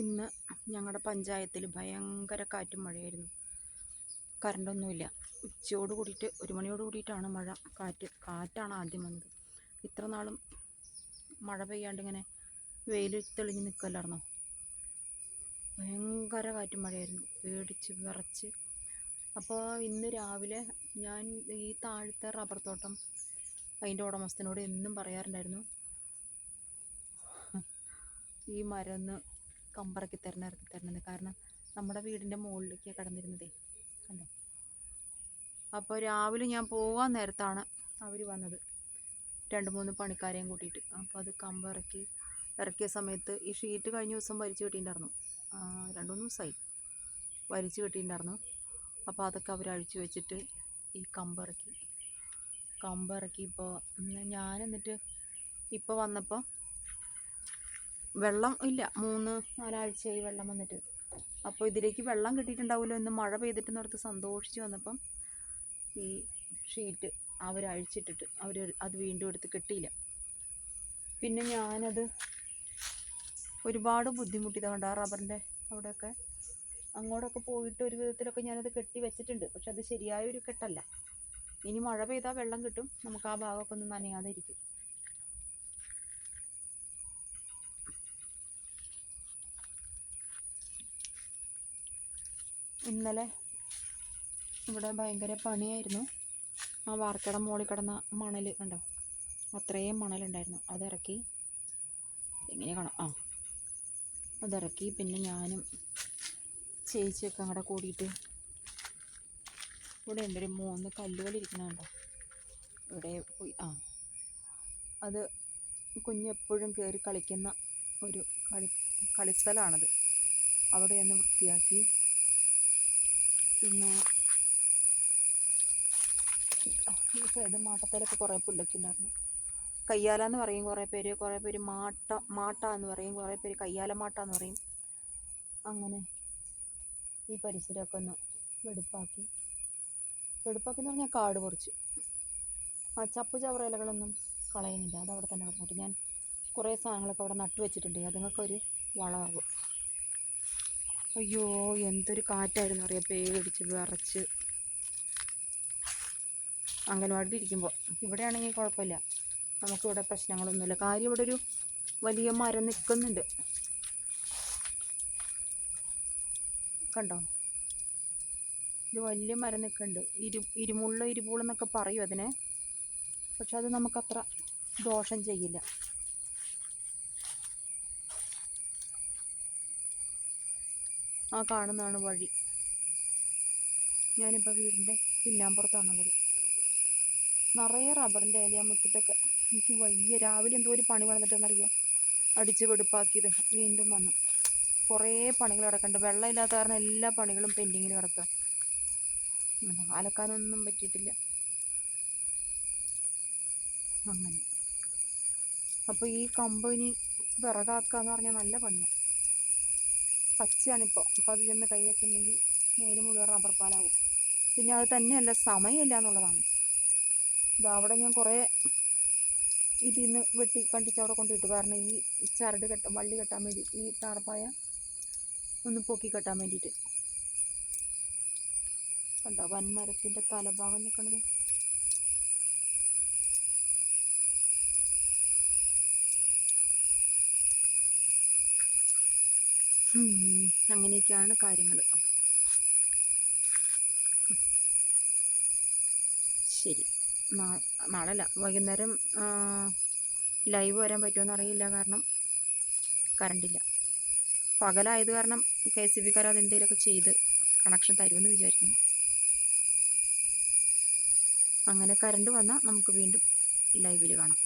ഇന്ന് ഞങ്ങളുടെ പഞ്ചായത്തിൽ ഭയങ്കര കാറ്റും മഴയായിരുന്നു. കറണ്ടൊന്നുമില്ല. ഉച്ചയോട് കൂടിയിട്ട് 1 മണിയോട് കൂടിയിട്ടാണ് മഴ. കാറ്റാണ് ആദ്യം വന്നത്. ഇത്ര നാളും മഴ പെയ്യാണ്ട് ഇങ്ങനെ വെയിൽ തെളിഞ്ഞ് നിൽക്കല്ലായിരുന്നോ. ഭയങ്കര കാറ്റും മഴയായിരുന്നു. പേടിച്ച് വിറച്ച്. അപ്പോൾ ഇന്ന് രാവിലെ ഞാൻ ഈ താഴത്തെ റബ്ബർ തോട്ടം അതിൻ്റെ ഉടമസ്ഥനോട് എന്നും പറയാറുണ്ടായിരുന്നു, ഈ മരം ഒന്ന് കമ്പറക്കി തരണം. കാരണം നമ്മുടെ വീടിൻ്റെ മുകളിലേക്ക് കിടന്നിരുന്നതേ, കണ്ടോ. അപ്പോൾ രാവിലെ ഞാൻ പോകാൻ നേരത്താണ് അവർ വന്നത്, 2-3 പണിക്കാരെയും കൂട്ടിയിട്ട്. അപ്പോൾ അത് ഇറക്കിയ സമയത്ത് ഈ ഷീറ്റ് കഴിഞ്ഞ ദിവസം വലിച്ചു കെട്ടിയിട്ടുണ്ടായിരുന്നു. 2-3 ദിവസമായി വലിച്ചു കെട്ടിയിട്ടുണ്ടായിരുന്നു. അപ്പോൾ അതൊക്കെ അവർ അഴിച്ചു വെച്ചിട്ട് ഈ കമ്പിറക്കി. ഞാൻ എന്നിട്ട് ഇപ്പോൾ വന്നപ്പോൾ വെള്ളം ഇല്ല, 3-4 ആഴ്ചയായി വെള്ളം വന്നിട്ട്. അപ്പോൾ ഇതിലേക്ക് വെള്ളം കിട്ടിയിട്ടുണ്ടാവുമല്ലോ എന്ന് മഴ പെയ്തിട്ട് നിർത്ത് സന്തോഷിച്ച് വന്നപ്പം ഈ ഷീറ്റ് അവരഴിച്ചിട്ടിട്ട് അത് വീണ്ടും എടുത്ത് കെട്ടിയില്ല. പിന്നെ ഞാനത് ഒരുപാട് ബുദ്ധിമുട്ടിയതുകൊണ്ട് ആ റബ്ബറിൻ്റെ അവിടെയൊക്കെ അങ്ങോട്ടൊക്കെ പോയിട്ട് ഒരു വിധത്തിലൊക്കെ ഞാനത് കെട്ടി വെച്ചിട്ടുണ്ട്. പക്ഷെ അത് ശരിയായൊരു കെട്ടല്ല. ഇനി മഴ പെയ്താൽ വെള്ളം കിട്ടും, നമുക്ക് ആ ഭാഗമൊക്കെ ഒന്നും നനയാതെ ഇരിക്കും. ഇന്നലെ ഇവിടെ ഭയങ്കര പണിയായിരുന്നു. ആ വാർക്കട മുകളിൽ കിടന്ന മണൽ കണ്ടോ, അത്രയും മണലുണ്ടായിരുന്നു. അതിറക്കി, എങ്ങനെ കാണാം, അതിറക്കി. പിന്നെ ഞാനും ചേച്ചിയൊക്കെ അങ്ങോട്ട് കൂടിയിട്ട് ഇവിടെ ഉണ്ട് ഒരു 3 കല്ലുകൾ ഇരിക്കണുണ്ടോ ഇവിടെ പോയി. അത് കുഞ്ഞെപ്പോഴും കയറി കളിക്കുന്ന ഒരു കളിസ്ഥലമാണത്. അവിടെ ഒന്ന് വൃത്തിയാക്കി. പിന്നെ ഈ സൈഡ് മാട്ടത്തിലൊക്കെ കുറേ പുല്ലൊക്കെ ഉണ്ടായിരുന്നു. കയ്യാല എന്ന് പറയും കുറേ പേര് മാട്ട എന്ന് പറയും, കുറേ പേര് കയ്യാല മാട്ട എന്ന് പറയും. അങ്ങനെ ഈ പരിസരമൊക്കെ ഒന്ന് വെടുപ്പാക്കി എന്ന് പറഞ്ഞാൽ കാട് കുറച്ച്. ചപ്പ് ചവറ ഇലകളൊന്നും കളയുന്നില്ല, അതവിടെ തന്നെ കിടന്നിട്ട്. ഞാൻ കുറേ സാധനങ്ങളൊക്കെ അവിടെ നട്ടു വെച്ചിട്ടുണ്ട്, അതുങ്ങൾക്കൊരു വളമാകും. അയ്യോ, എന്തൊരു കാറ്റായിരുന്നു അറിയാം. പേടിച്ച് വിറച്ച് അംഗൻവാടിയിൽ ഇരിക്കുമ്പോൾ. ഇവിടെയാണെങ്കിൽ കുഴപ്പമില്ല, നമുക്കിവിടെ പ്രശ്നങ്ങളൊന്നുമില്ല. കാര്യം ഇവിടെ ഒരു വലിയ മരം നിൽക്കുന്നുണ്ട്, കണ്ടോ. ഒരു വലിയ മരം നിൽക്കുന്നുണ്ട്. ഇരുപൂളെന്നൊക്കെ പറയും അതിനെ. പക്ഷെ അത് നമുക്കത്ര ദോഷം ചെയ്യില്ല. ആ കാണുന്നതാണ് വഴി. ഞാനിപ്പോൾ വീടിൻ്റെ പിന്നാമ്പുറത്താണുള്ളത്. നിറയെ റബ്ബറിൻ്റെ ഇല മുറ്റത്തൊക്കെ. എനിക്ക് വയ്യ. രാവിലെ എന്തോ ഒരു പണി വന്നിട്ടെന്നറിയോ, അടിച്ച് വെടുപ്പാക്കിയത് വീണ്ടും വന്നു. കുറേ പണികൾ കിടക്കുന്നുണ്ട്. വെള്ളമില്ലാത്ത കാരണം എല്ലാ പണികളും പെൻഡിങ്ങിൽ കിടക്കുക. അലക്കാനൊന്നും പറ്റിയിട്ടില്ല. അങ്ങനെ അപ്പോൾ ഈ കമ്പനി വിറകാക്കുക എന്ന് പറഞ്ഞാൽ നല്ല പണിയാണ്. പച്ചയാണിപ്പോൾ. അപ്പോൾ അത് ചെന്ന് കൈവച്ചിട്ടുണ്ടെങ്കിൽ മേല് മുഴുവൻ റബ്ബർ പാലാവും. പിന്നെ അത് തന്നെയല്ല, സമയമില്ല എന്നുള്ളതാണ്. അവിടെ ഞാൻ കുറേ ഇതിന്ന് കണ്ടിച്ച് അവിടെ കൊണ്ടിട്ടു. കാരണം ഈ വള്ളി കെട്ടാൻ വേണ്ടി, ഈ ടാർപ്പായ ഒന്ന് പൊക്കി കെട്ടാൻ വേണ്ടിയിട്ട്. കണ്ടോ വൻമരത്തിൻ്റെ തലഭാഗം നിൽക്കണത്. അങ്ങനെയൊക്കെയാണ് കാര്യങ്ങൾ. ശരി, നാളല്ല, വൈകുന്നേരം ലൈവ് വരാൻ പറ്റുമെന്ന് അറിയില്ല, കാരണം കറണ്ടില്ല. പകലായത് കാരണം KCB-കാർ അതെന്തെങ്കിലുമൊക്കെ ചെയ്ത് കണക്ഷൻ തരുമെന്ന് വിചാരിക്കുന്നു. അങ്ങനെ കറണ്ട് വന്നാൽ നമുക്ക് വീണ്ടും ലൈവിൽ കാണാം.